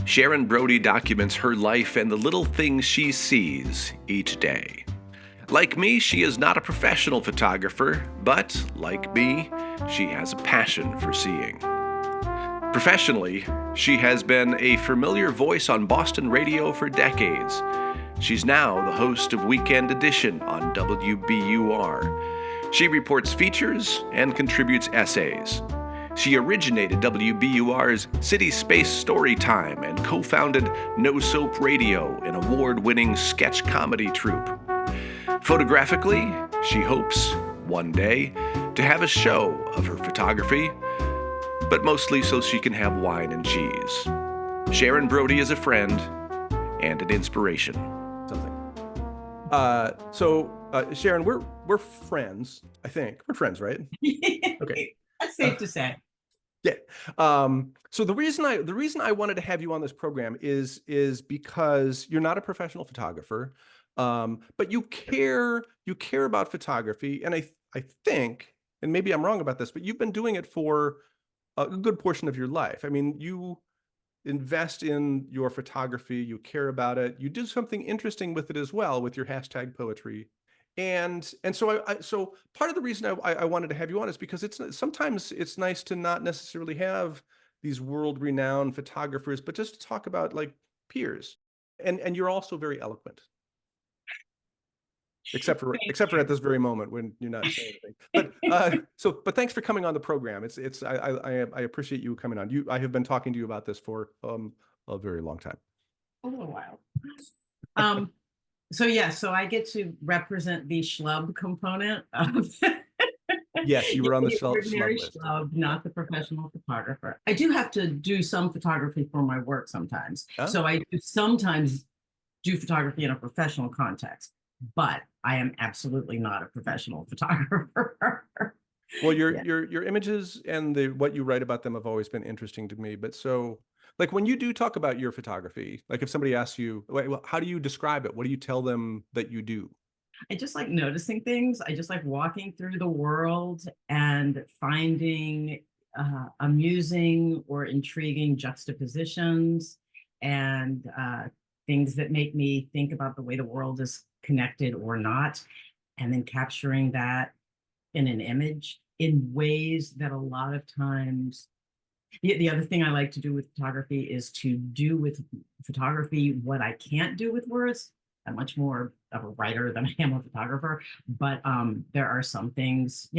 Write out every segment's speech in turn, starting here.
Sharon Brody documents her life and the little things she sees each day. Like me, she is not a professional photographer, but like me, she has a passion for seeing. Professionally, she has been a familiar voice on Boston radio for decades. She's now the host of Weekend Edition on WBUR. She reports features and contributes essays. She originated WBUR's CitySpace StoryTime and co-founded No Soap Radio, an award-winning sketch comedy troupe. Photographically, she hopes, one day, to have a show of her photography, but mostly so she can have wine and cheese. Sharon Brody is a friend and an inspiration. Sharon, we're friends, I think. We're friends, right? Okay. That's safe to say. Yeah. So the reason I wanted to have you on this program is because you're not a professional photographer, but you care about photography, and I think, and maybe I'm wrong about this, but you've been doing it for a good portion of your life. I mean, you invest in your photography, you care about it, you do something interesting with it as well with your hashtag poetry. And so so part of the reason I wanted to have you on is because sometimes it's nice to not necessarily have these world-renowned photographers, but just to talk about like peers. And you're also very eloquent. Except for at this very moment when you're not saying anything. But thanks for coming on the program. I appreciate you coming on. I have been talking to you about this for a very long time. A little while. So I get to represent the schlub component of Yes, you were on the ordinary schlub list. Schlub, not the professional photographer. I do have to do some photography for my work sometimes. Oh. So I do sometimes do photography in a professional context, but I am absolutely not a professional photographer. Well, your images and what you write about them have always been interesting to me. But so, like when you do talk about your photography, like if somebody asks you, well, how do you describe it? What do you tell them that you do? I just like noticing things. I just like walking through the world and finding amusing or intriguing juxtapositions and things that make me think about the way the world is connected or not, and then capturing that in an image in ways that a lot of times. The other thing I like to do with photography is to do with photography what I can't do with words. I'm much more of a writer than I am a photographer, but there are some things,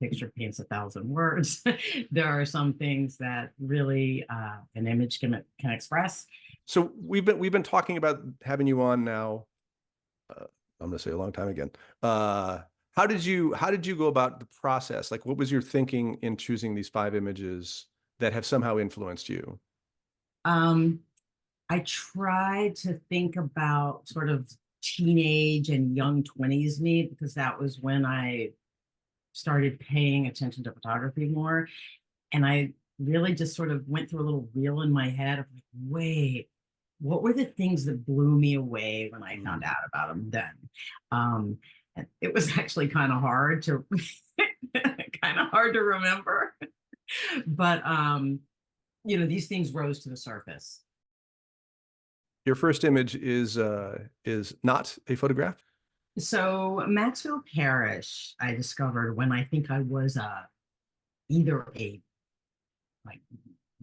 picture paints 1,000 words. There are some things that really an image can express. So we've been talking about having you on now. I'm going to say a long time again. How did you go about the process? Like, what was your thinking in choosing these 5 images that have somehow influenced you? I tried to think about sort of teenage and young 20s me, because that was when I started paying attention to photography more. And I really just sort of went through a little reel in my head of like, wait, what were the things that blew me away when I found out about them then? And it was actually kind of hard to remember. But these things rose to the surface. Your first image is not a photograph? So Maxfield Parrish, I discovered when I think I was either a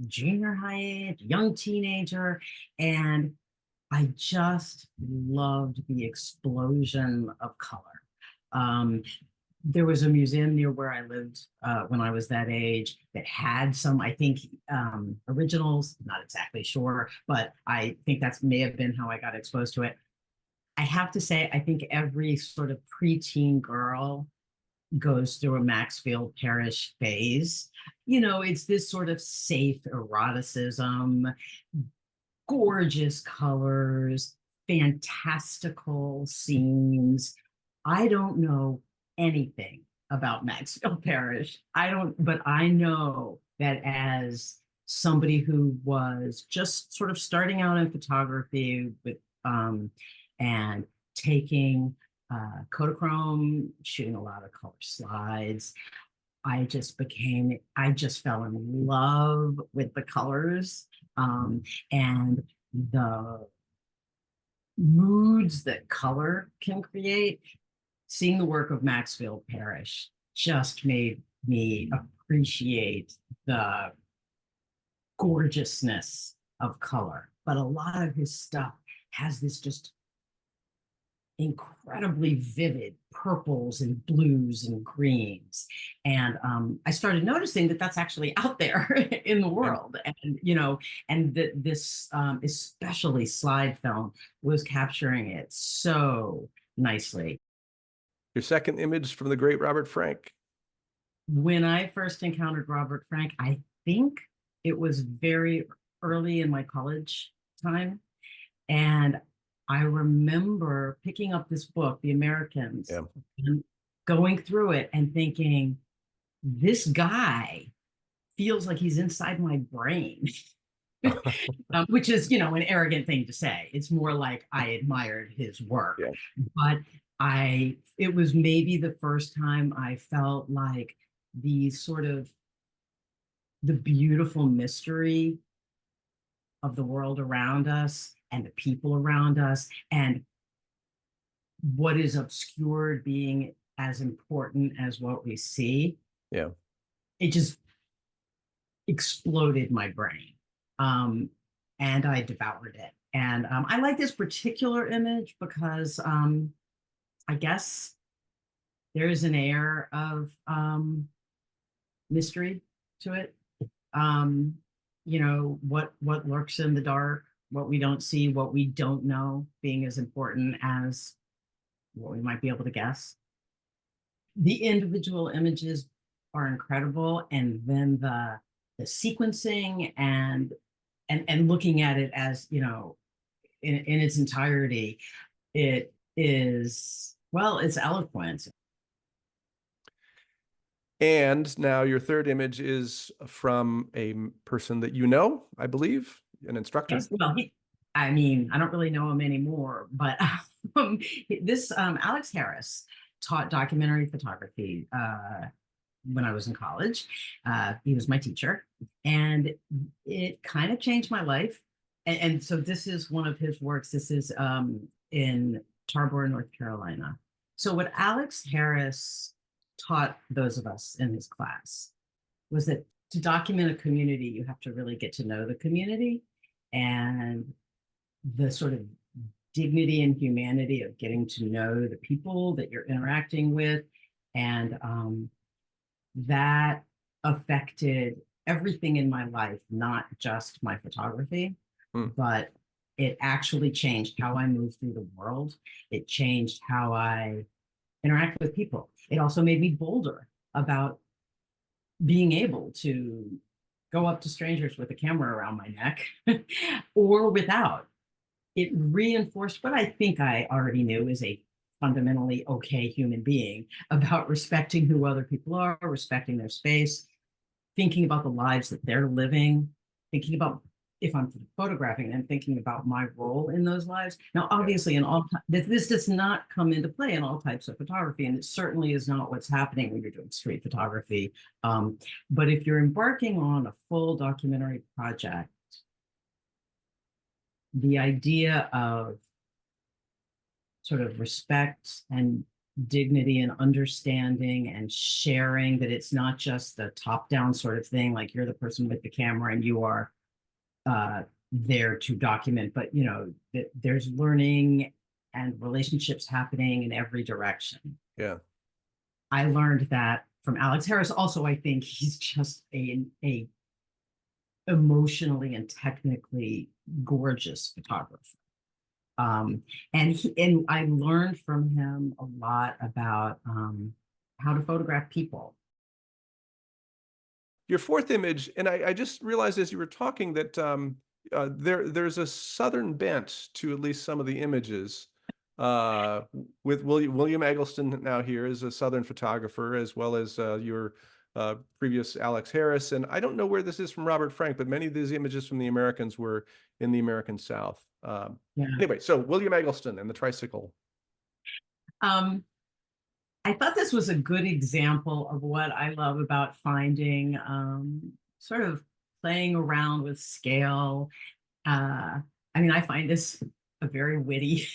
junior high age, young teenager, and I just loved the explosion of color. There was a museum near where I lived when I was that age that had some, I think, originals, not exactly sure, but I think that may have been how I got exposed to it. I have to say, I think every sort of preteen girl goes through a Maxfield Parrish phase. It's this sort of safe eroticism, gorgeous colors, fantastical scenes. I don't know anything about Maxfield Parrish. But I know that as somebody who was just sort of starting out in photography with and taking Kodachrome, shooting a lot of color slides, I just fell in love with the colors and the moods that color can create. Seeing the work of Maxfield Parrish just made me appreciate the gorgeousness of color. But a lot of his stuff has this just incredibly vivid purples and blues and greens. And I started noticing that that's actually out there in the world. And, you know, and that this, especially slide film, was capturing it so nicely. Your second image from the great Robert Frank. When I first encountered Robert Frank, I think it was very early in my college time. And I remember picking up this book, The Americans, and going through it and thinking, this guy feels like he's inside my brain, which is, you know, an arrogant thing to say. It's more like I admired his work. But it was maybe the first time I felt like the beautiful mystery of the world around us and the people around us, and what is obscured being as important as what we see. Yeah. It just exploded my brain. And I devoured it. And I like this particular image because I guess there is an air of mystery to it. You know, what lurks in the dark, what we don't see, what we don't know, being as important as what we might be able to guess. The individual images are incredible, and then the sequencing and looking at it as, you know, in its entirety, it is, well, it's eloquent. And now your third image is from a person that you know, I believe, an instructor. Yes, well, I mean, I don't really know him anymore, but this Alex Harris taught documentary photography when I was in college. He was my teacher, and it kind of changed my life. And so this is one of his works. This is in Tarboro, North Carolina. So what Alex Harris taught those of us in his class was that to document a community, you have to really get to know the community, and the sort of dignity and humanity of getting to know the people that you're interacting with. And that affected everything in my life, not just my photography, but it actually changed how I move through the world. It changed how I interact with people. It also made me bolder about being able to go up to strangers with a camera around my neck or without. It reinforced what I think I already knew as a fundamentally okay human being, about respecting who other people are, respecting their space, thinking about the lives that they're living, thinking about, if I'm photographing them, thinking about my role in those lives. Now, obviously, this does not come into play in all types of photography, and it certainly is not what's happening when you're doing street photography. But if you're embarking on a full documentary project, the idea of sort of respect and dignity and understanding and sharing, that it's not just the top-down sort of thing, like you're the person with the camera and you are there to document, but you know, there's learning and relationships happening in every direction. Yeah. I learned that from Alex Harris. Also, I think he's just a emotionally and technically gorgeous photographer. And I learned from him a lot about how to photograph people. Your fourth image, and I just realized as you were talking that there's a Southern bent to at least some of the images. With William Eggleston now here is a Southern photographer, as well as your previous Alex Harris. And I don't know where this is from Robert Frank, but many of these images from the Americans were in the American South. Anyway, so William Eggleston and the tricycle. I thought this was a good example of what I love about finding sort of playing around with scale. I mean, I find this a very witty.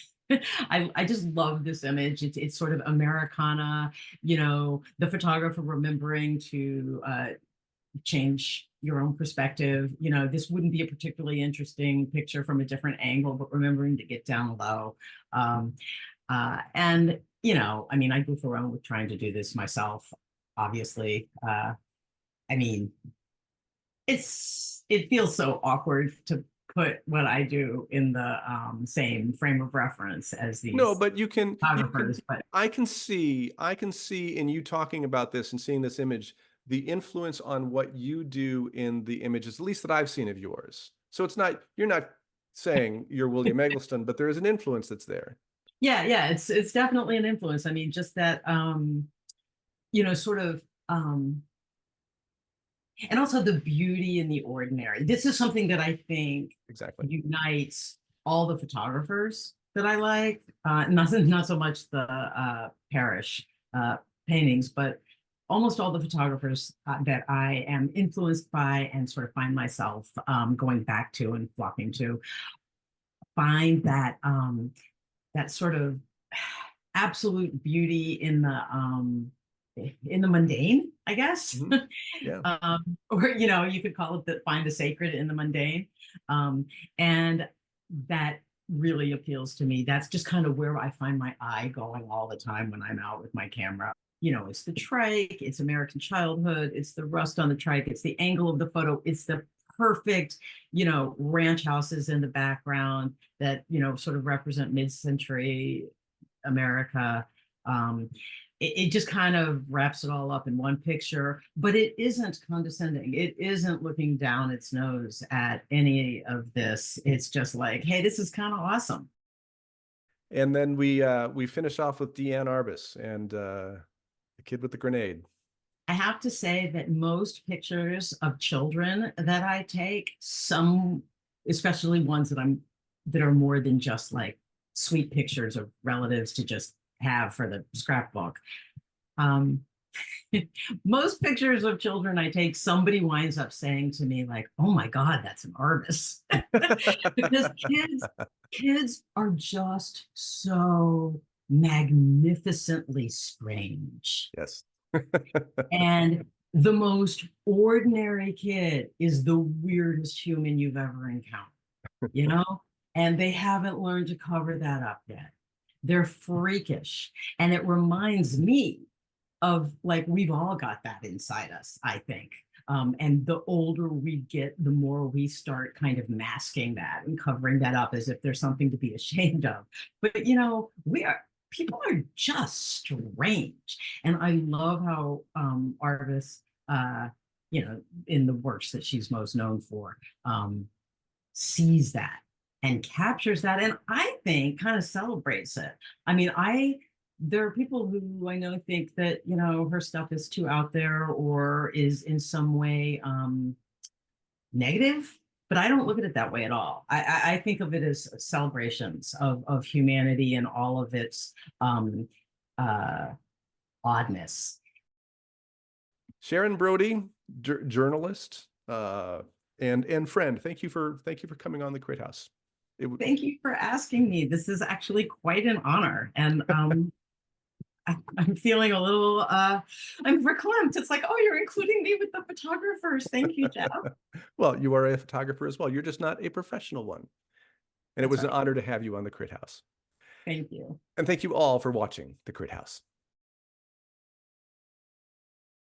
I just love this image. It's sort of Americana, the photographer remembering to change your own perspective. This wouldn't be a particularly interesting picture from a different angle, but remembering to get down low. And, I mean, I goof around with trying to do this myself, obviously. I mean, it feels so awkward to put what I do in the same frame of reference as these. No, but but I can see in you talking about this and seeing this image, the influence on what you do in the images, at least that I've seen of yours. So you're not saying you're William Eggleston, but there is an influence that's there. Yeah, it's definitely an influence. I mean, just that sort of and also the beauty in the ordinary. This is something that I think exactly unites all the photographers that I like. Not so much the Parrish paintings, but almost all the photographers that I am influenced by and sort of find myself going back to and flocking to, find that that sort of absolute beauty in the mundane, I guess. Mm-hmm. Yeah. Or you could call it find the sacred in the mundane, and that really appeals to me. That's just kind of where I find my eye going all the time when I'm out with my camera. It's the trike, it's American childhood, it's the rust on the trike, it's the angle of the photo, it's the perfect, ranch houses in the background that, sort of represent mid-century America. It just kind of wraps it all up in one picture, but it isn't condescending. It isn't looking down its nose at any of this. It's just like, hey, this is kind of awesome. And then we finish off with Diane Arbus and the kid with the grenade. I have to say that most pictures of children that I take, some, especially ones that are more than just like sweet pictures of relatives to just have for the scrapbook. Most pictures of children I take, somebody winds up saying to me like, "Oh my God, that's an Arbus." Because kids are just so magnificently strange. Yes. And the most ordinary kid is the weirdest human you've ever encountered, and they haven't learned to cover that up yet. They're freakish. And it reminds me of, like, we've all got that inside us, I think. And the older we get, the more we start kind of masking that and covering that up as if there's something to be ashamed of. But, people are just strange. And I love how Arbus, in the works that she's most known for, sees that and captures that, and I think kind of celebrates it. I mean, there are people who I know think that, her stuff is too out there or is in some way negative, but I don't look at it that way at all. I think of it as celebrations of humanity and all of its oddness. Sharon Brody, journalist and friend, thank you for coming on the Crit House. Thank you for asking me. This is actually quite an honor, and I'm feeling a little I'm verklempt. It's like, oh, you're including me with the photographers. Thank you, Jeff. Well, you are a photographer as well. You're just not a professional one. And it was an honor to have you on the Crit House. Thank you. And thank you all for watching the Crit House.